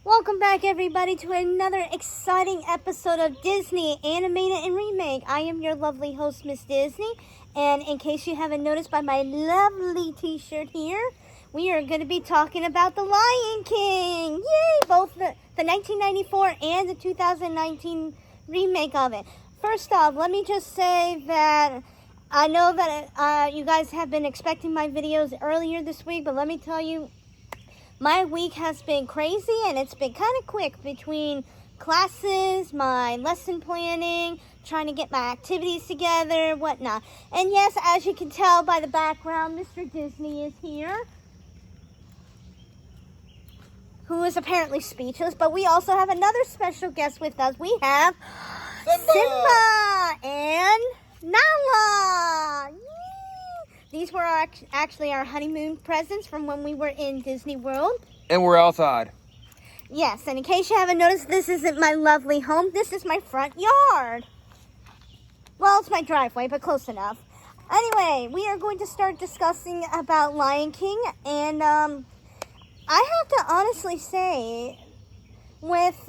Welcome back, everybody, to another exciting episode of Disney Animated and Remake. I am your lovely host, Miss Disney, and in case you haven't noticed by my lovely t-shirt here, we are going to be talking about The Lion King. Yay! Both the 1994 and the 2019 remake of it. First off, let me just say that I know that you guys have been expecting my videos earlier this week, but let me tell you, my week has been crazy, and it's been kind of quick between classes, my lesson planning, trying to get my activities together, whatnot. And yes, as you can tell by the background, Mr. Disney is here, who is apparently speechless. But we also have another special guest with us. We have Silva and Nala. These were actually our honeymoon presents from when we were in Disney World. And we're outside. Yes, and in case you haven't noticed, this isn't my lovely home. This is my front yard. Well, it's my driveway, but close enough. Anyway, we are going to start discussing about Lion King. And I have to honestly say, with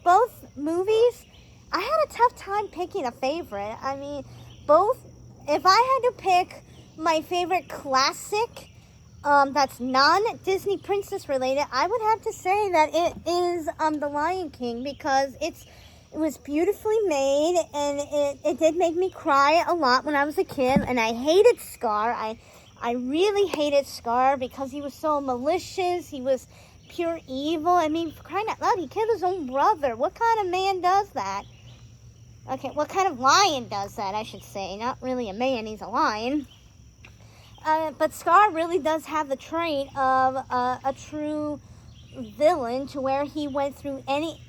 both movies, I had a tough time picking a favorite. I mean, if I had to pick my favorite classic that's non-Disney princess related, I would have to say that it is The Lion King, because it was beautifully made, and it did make me cry a lot when I was a kid. And I hated Scar. I really hated Scar because he was so malicious. He was pure evil. I mean, for crying out loud, he killed his own brother. What kind of man does that? Okay, what kind of lion does that, I should say. Not really a man, he's a lion. But Scar really does have the trait of a true villain, to where he went through any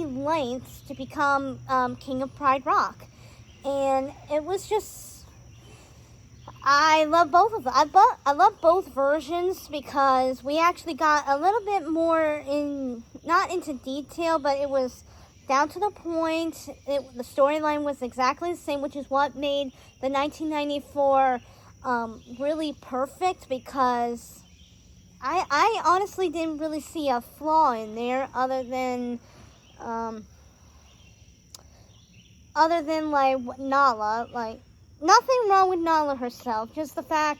lengths to become King of Pride Rock. And it was just, I love both of them. I love both versions, because we actually got a little bit more not into detail, but it was down to the point. The storyline was exactly the same, which is what made the 1994 really perfect, because I honestly didn't really see a flaw in there other than like Nala. Like, nothing wrong with Nala herself, just the fact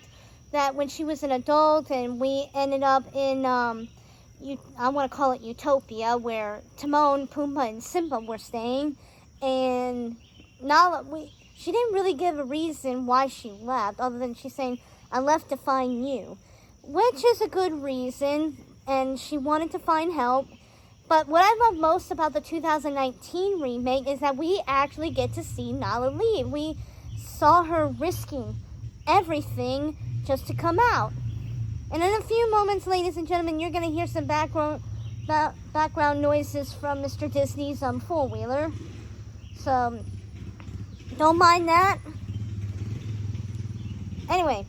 that when she was an adult and we ended up in I want to call it Utopia, where Timon, Pumbaa, and Simba were staying, and Nala, she didn't really give a reason why she left, other than she's saying, I left to find you, which is a good reason, and she wanted to find help. But what I love most about the 2019 remake is that we actually get to see Nala leave. We saw her risking everything just to come out. And in a few moments, ladies and gentlemen, you're going to hear some background noises from Mr. Disney's four-wheeler. So, don't mind that. Anyway,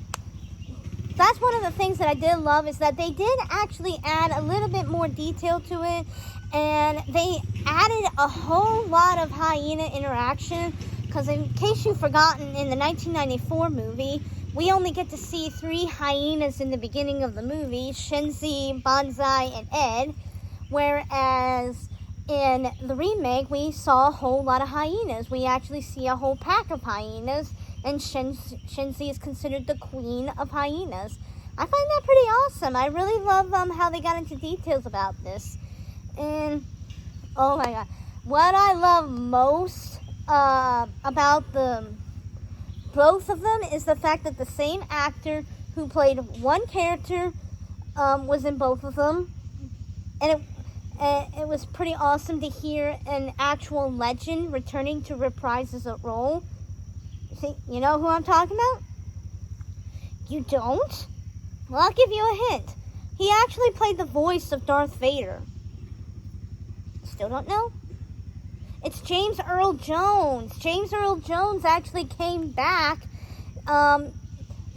that's one of the things that I did love, is that they did actually add a little bit more detail to it. And they added a whole lot of hyena interaction. Because in case you've forgotten, in the 1994 movie, we only get to see 3 hyenas in the beginning of the movie: Shenzi, Banzai, and Ed. Whereas in the remake, we saw a whole lot of hyenas. We actually see a whole pack of hyenas, and Shenzi is considered the queen of hyenas. I find that pretty awesome. I really love how they got into details about this. And, oh my god, what I love most about both of them is the fact that the same actor who played one character was in both of them, and it was pretty awesome to hear an actual legend returning to reprise his role. See, you know who I'm talking about? You don't? Well, I'll give you a hint. He actually played the voice of Darth Vader. Still don't know? It's James Earl Jones. James Earl Jones actually came back to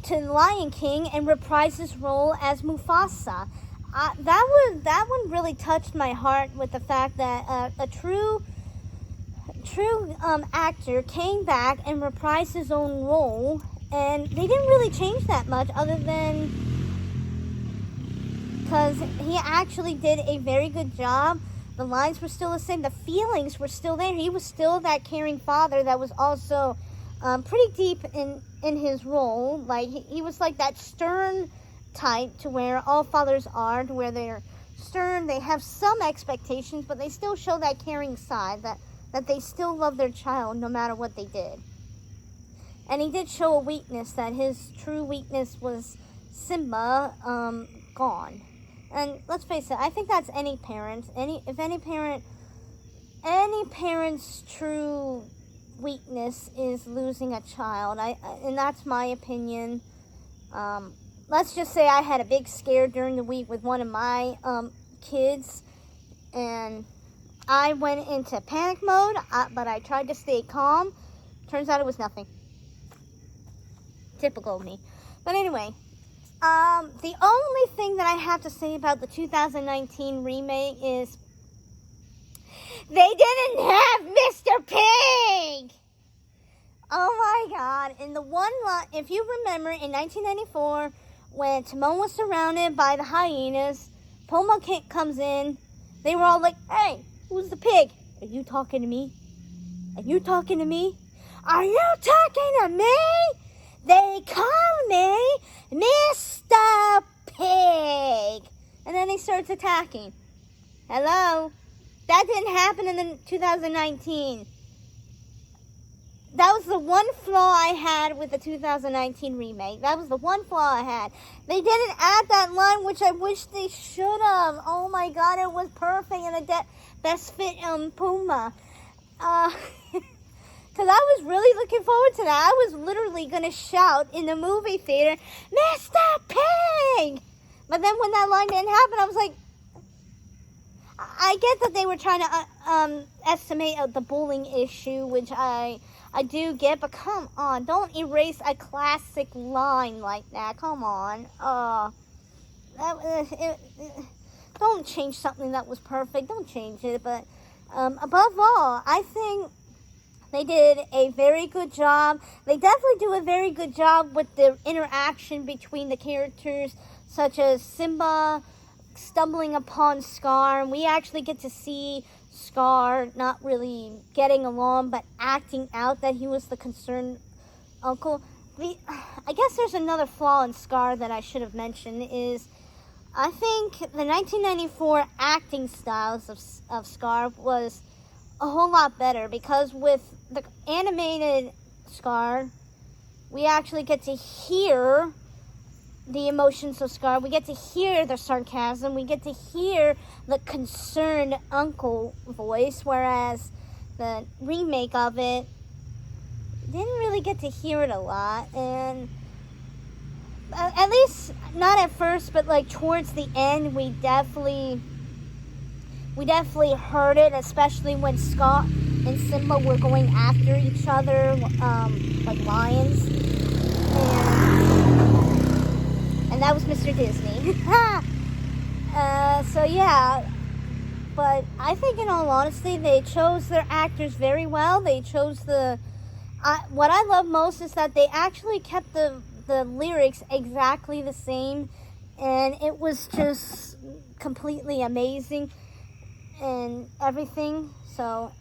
Lion King and reprised his role as Mufasa. That one really touched my heart, with the fact that a true actor came back and reprised his own role, and they didn't really change that much, other than because he actually did a very good job. The lines were still the same. The feelings were still there. He was still that caring father that was also pretty deep in his role. Like, he was like that stern type to where all fathers are, to where they're stern. They have some expectations, but they still show that caring side, that they still love their child no matter what they did. And he did show a weakness, that his true weakness was Simba gone. And let's face it, I think that's any parent. Any parent's true weakness is losing a child. And that's my opinion. Let's just say I had a big scare during the week with one of my kids, and I went into panic mode, but I tried to stay calm. Turns out it was nothing. Typical of me. But anyway, the only thing that I have to say about the 2019 remake is they didn't have Mr. Pig! Oh my god. In the one line, if you remember, in 1994, when Timon was surrounded by the hyenas, Pumbaa comes in, they were all like, "Hey, who's the pig? Are you talking to me? Are you talking to me? Are you talking to me? They call me Mr. Pig." And then he starts attacking. Hello? That didn't happen in the 2019. That was the one flaw I had with the 2019 remake. That was the one flaw I had. They didn't add that line, which I wish they should have. Oh my god, it was perfect and the best fit Pumbaa. Because I was really looking forward to that. I was literally going to shout in the movie theater, "Mr. Pig!" But then when that line didn't happen, I was like, I get that they were trying to estimate the bullying issue, which I do get, but come on, don't erase a classic line like that. Come on. Don't change something that was perfect. Don't change it. But above all, I think they did a very good job. They definitely do a very good job with the interaction between the characters, such as Simba stumbling upon Scar, and we actually get to see Scar not really getting along, but acting out that he was the concerned uncle. I guess there's another flaw in Scar that I should have mentioned, is I think the 1994 acting styles of Scar was a whole lot better, because with the animated Scar, we actually get to hear the emotions of Scar. We get to hear the sarcasm. We get to hear the concerned uncle voice, whereas the remake of it didn't really get to hear it a lot. And at least not at first, but like towards the end, we definitely heard it, especially when Scar and Simba were going after each other like lions. And that was Mr. Disney. So yeah, but I think in all honesty, they chose their actors very well. They chose what I love most is that they actually kept the lyrics exactly the same, and it was just completely amazing and everything. So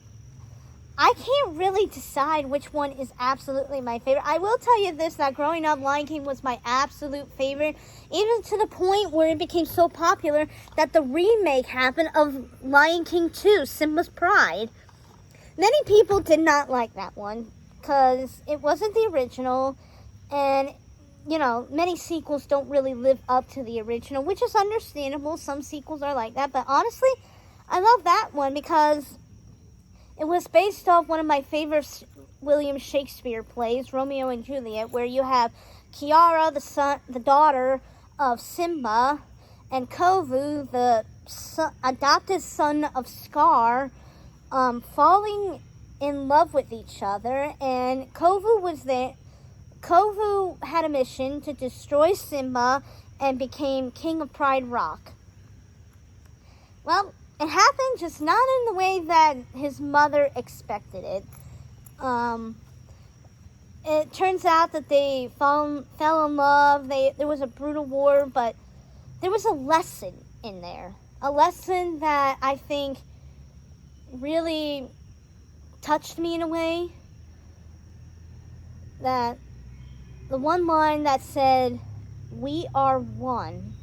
I can't really decide which one is absolutely my favorite. I will tell you this, that growing up, Lion King was my absolute favorite, even to the point where it became so popular that the remake happened of Lion King 2, Simba's Pride. Many people did not like that one because it wasn't the original, and you know, many sequels don't really live up to the original, which is understandable. Some sequels are like that, but honestly, I love that one because it was based off one of my favorite William Shakespeare plays, Romeo and Juliet, where you have Kiara, the daughter of Simba, and Kovu, the adopted son of Scar, falling in love with each other. And Kovu had a mission to destroy Simba and became King of Pride Rock. Well, it happened just not in the way that his mother expected it. It turns out that they fell in love. There was a brutal war, but there was a lesson in there. A lesson that I think really touched me in a way. That the one line that said, "We are one."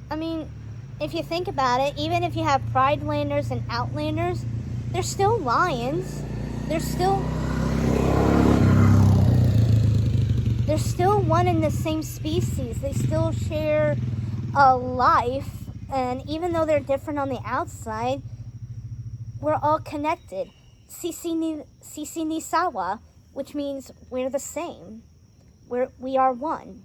I mean, if you think about it, even if you have Pridelanders and Outlanders, they're still lions. They're still one in the same species. They still share a life, and even though they're different on the outside, we're all connected. Sisi ni sawa, which means we're the same. We are one.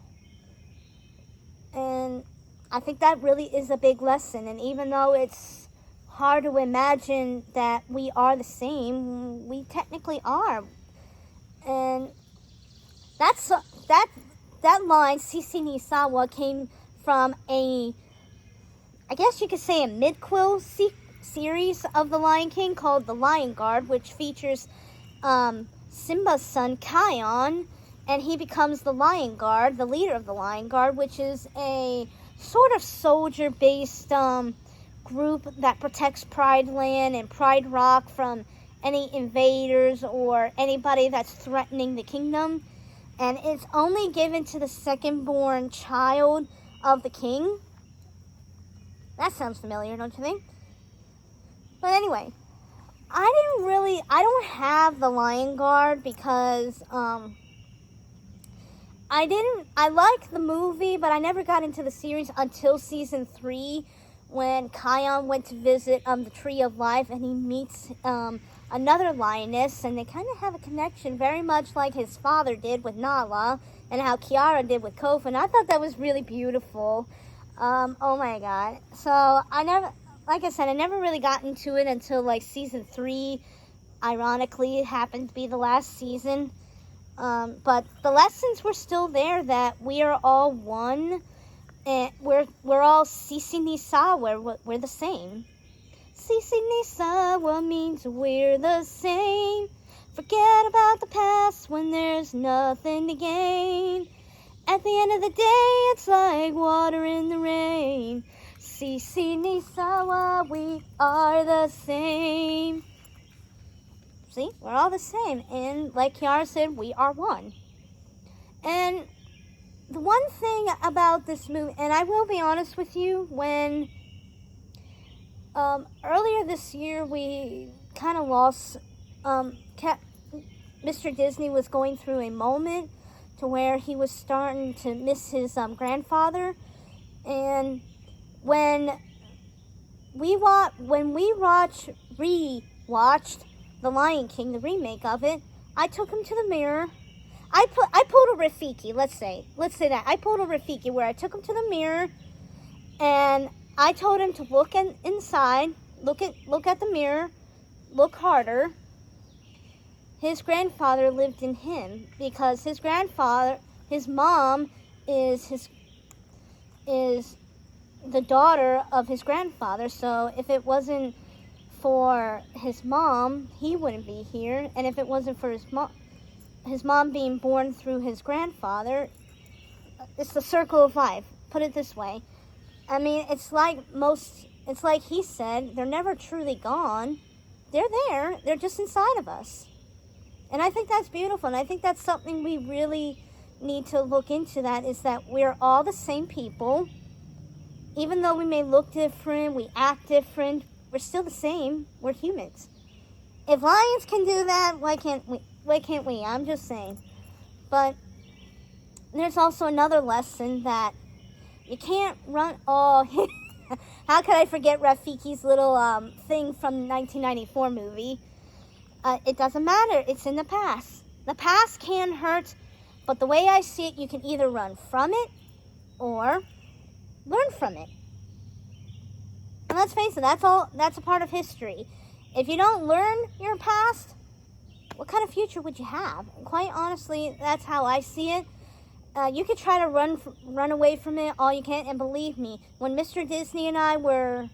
And I think that really is a big lesson. And even though it's hard to imagine that we are the same, we technically are. And that line, Sisi ni sawa, came from I guess you could say a mid-quill series of The Lion King called The Lion Guard, which features Simba's son, Kion, and he becomes the Lion Guard, the leader of the Lion Guard, which is a sort of soldier-based group that protects Pride Land and Pride Rock from any invaders or anybody that's threatening the kingdom. And it's only given to the second-born child of the king. That sounds familiar, don't you think? But anyway, I don't have the Lion Guard because I like the movie, but I never got into the series until season 3 when Kion went to visit the Tree of Life and he meets another lioness, and they kind of have a connection very much like his father did with Nala and how Kiara did with Kofa, and I thought that was really beautiful. Oh my god. So I never really got into it until like season 3. Ironically, it happened to be the last season. But the lessons were still there, that we are all one, and we're all Sisi ni sawa, we're the same. Sisi ni sawa means we're the same. Forget about the past when there's nothing to gain. At the end of the day, it's like water in the rain. Sisi ni sawa, we are the same. See, we're all the same. And like Kiara said, we are one. And the one thing about this movie, and I will be honest with you, when earlier this year we kind of lost, Mr. Disney was going through a moment to where he was starting to miss his grandfather. And when we rewatched The Lion King, the remake of it, I took him to the mirror. I pulled a Rafiki, let's say that. I pulled a Rafiki where I took him to the mirror and I told him to look inside, look at the mirror, look harder. His grandfather lived in him because his mom is the daughter of his grandfather. So if it wasn't for his mom, he wouldn't be here. And if it wasn't for his mom being born through his grandfather, it's the circle of life. Put it this way. I mean, it's like he said, they're never truly gone. They're there. They're just inside of us. And I think that's beautiful. And I think that's something we really need to look into, that is that we're all the same people. Even though we may look different, we act different, we're still the same. We're humans. If lions can do that, why can't we? I'm just saying. But there's also another lesson that you can't run. Oh, how could I forget Rafiki's little thing from the 1994 movie? It doesn't matter. It's in the past. The past can hurt, but the way I see it, you can either run from it or learn from it. And let's face it, that's a part of history. If you don't learn your past, what kind of future would you have? And quite honestly, that's how I see it. You could try to run away from it all you can, and believe me, when Mr. Disney and I were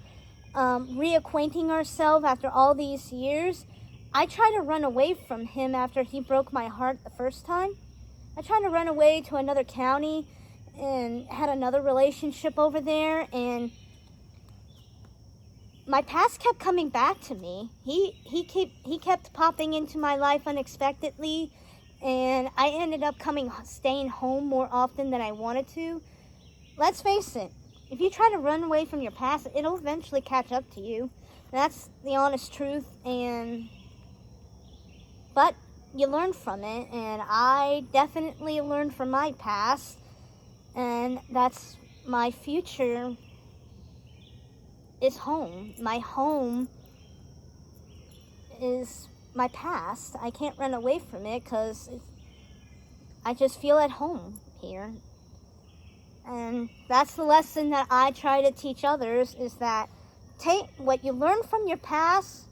reacquainting ourselves after all these years, I tried to run away from him after he broke my heart the first time. I tried to run away to another county and had another relationship over there, and my past kept coming back to me. He kept popping into my life unexpectedly, and I ended up staying home more often than I wanted to. Let's face it, if you try to run away from your past, it'll eventually catch up to you. That's the honest truth, but you learn from it, and I definitely learned from my past, and that's my future is home. My home is my past. I can't run away from it because I just feel at home here. And that's the lesson that I try to teach others, is that take what you learn from your past,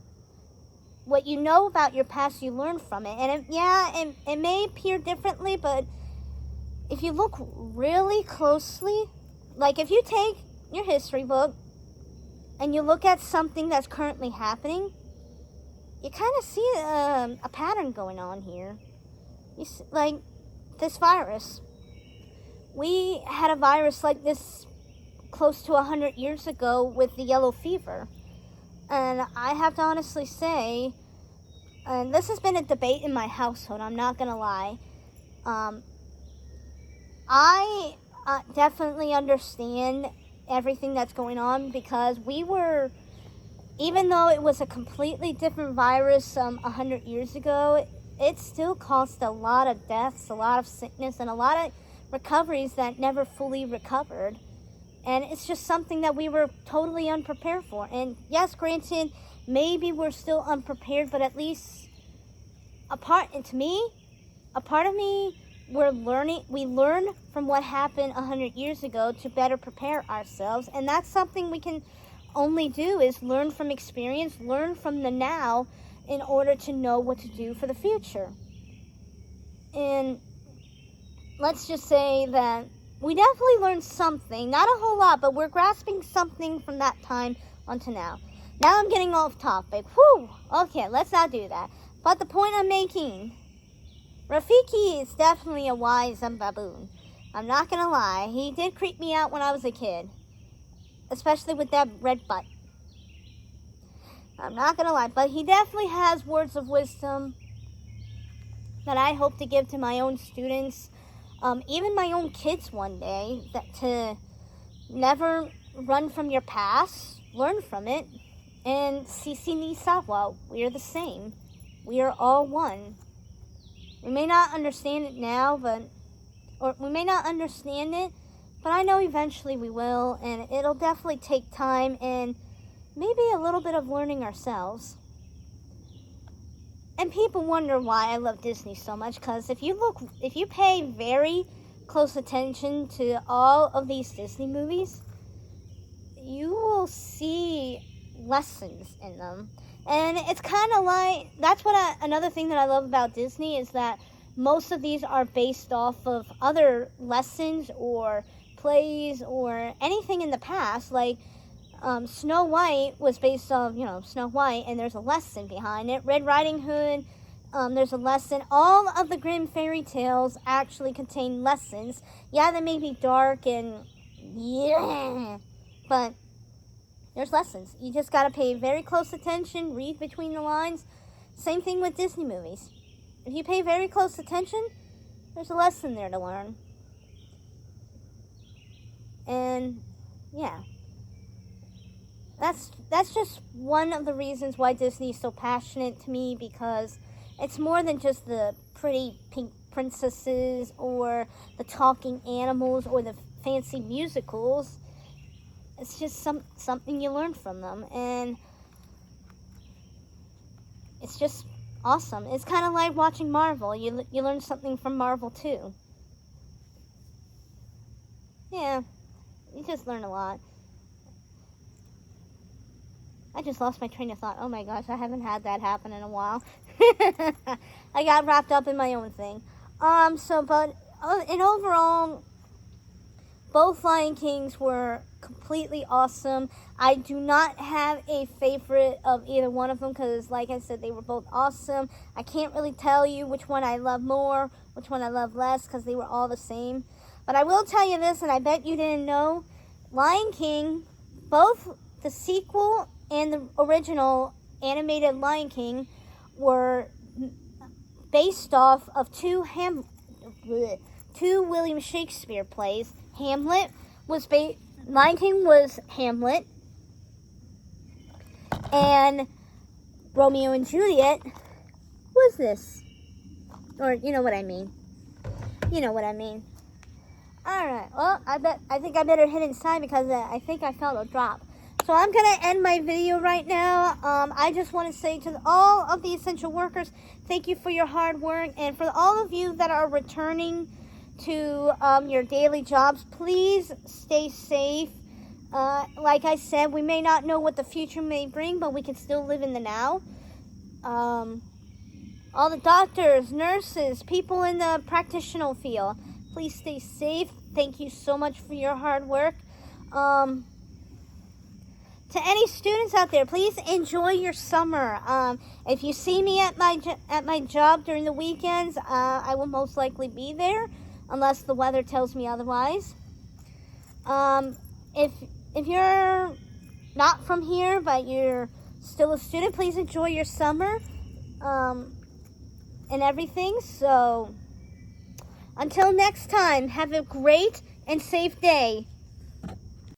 what you know about your past, you learn from it. And it may appear differently, but if you look really closely, like if you take your history book and you look at something that's currently happening, you kind of see a pattern going on here. You see, like this virus. We had a virus like this close to 100 years ago with the yellow fever. And I have to honestly say, and this has been a debate in my household, I'm not going to lie. I definitely understand everything that's going on, because even though it was a completely different virus 100 years ago, it still caused a lot of deaths, a lot of sickness, and a lot of recoveries that never fully recovered. And it's just something that we were totally unprepared for. And yes, granted, maybe we're still unprepared, but at least a part of me, we learn from what happened 100 years ago to better prepare ourselves. And that's something we can only do, is learn from experience, learn from the now in order to know what to do for the future. And let's just say that we definitely learned something, not a whole lot, but we're grasping something from that time onto now. Now I'm getting off topic. Whew! Okay, let's not do that. But the point I'm making, Rafiki is definitely a wise baboon. I'm not gonna lie, he did creep me out when I was a kid. Especially with that red butt. I'm not gonna lie, but he definitely has words of wisdom that I hope to give to my own students, even my own kids one day, that to never run from your past, learn from it, and sisi ni sawa, we are the same. We are all one. We may not understand it now, but I know eventually we will, and it'll definitely take time and maybe a little bit of learning ourselves. And people wonder why I love Disney so much, because if you pay very close attention to all of these Disney movies, you will see lessons in them. And it's kind of like, another thing that I love about Disney is that most of these are based off of other lessons or plays or anything in the past. Like Snow White was based off, Snow White, and there's a lesson behind it. Red Riding Hood, there's a lesson. All of the Grimm fairy tales actually contain lessons. Yeah, they may be dark and but there's lessons. You just gotta pay very close attention, read between the lines. Same thing with Disney movies. If you pay very close attention, there's a lesson there to learn. And yeah, that's just one of the reasons why Disney is so passionate to me, because it's more than just the pretty pink princesses or the talking animals or the fancy musicals. It's just something you learn from them, and it's just awesome. It's kind of like watching Marvel. You learn something from Marvel too. Yeah, you just learn a lot. I just lost my train of thought. Oh my gosh, I haven't had that happen in a while. I got wrapped up in my own thing. In overall, both Lion Kings were completely awesome. I do not have a favorite of either one of them, because like I said, they were both awesome. I can't really tell you which one I love more, which one I love less, because they were all the same. But But I will tell you this, and I bet you didn't know, Lion King, both the sequel and the original animated Lion King were based off of two William Shakespeare plays. Lion King was Hamlet, and Romeo and Juliet was this. Or, you know what I mean. You know what I mean. Alright, well, I think I better head inside because I think I felt a drop. So I'm going to end my video right now. I just want to say to all of the essential workers, thank you for your hard work. And for all of you that are returning to your daily jobs, please stay safe. Like I said, we may not know what the future may bring, but we can still live in the now. All the doctors, nurses, people in the practitioner field, please stay safe. Thank you so much for your hard work. To any students out there, please enjoy your summer. If you see me at my job during the weekends, I will most likely be there, unless the weather tells me otherwise. If you're not from here, but you're still a student, please enjoy your summer and everything. So, until next time, have a great and safe day.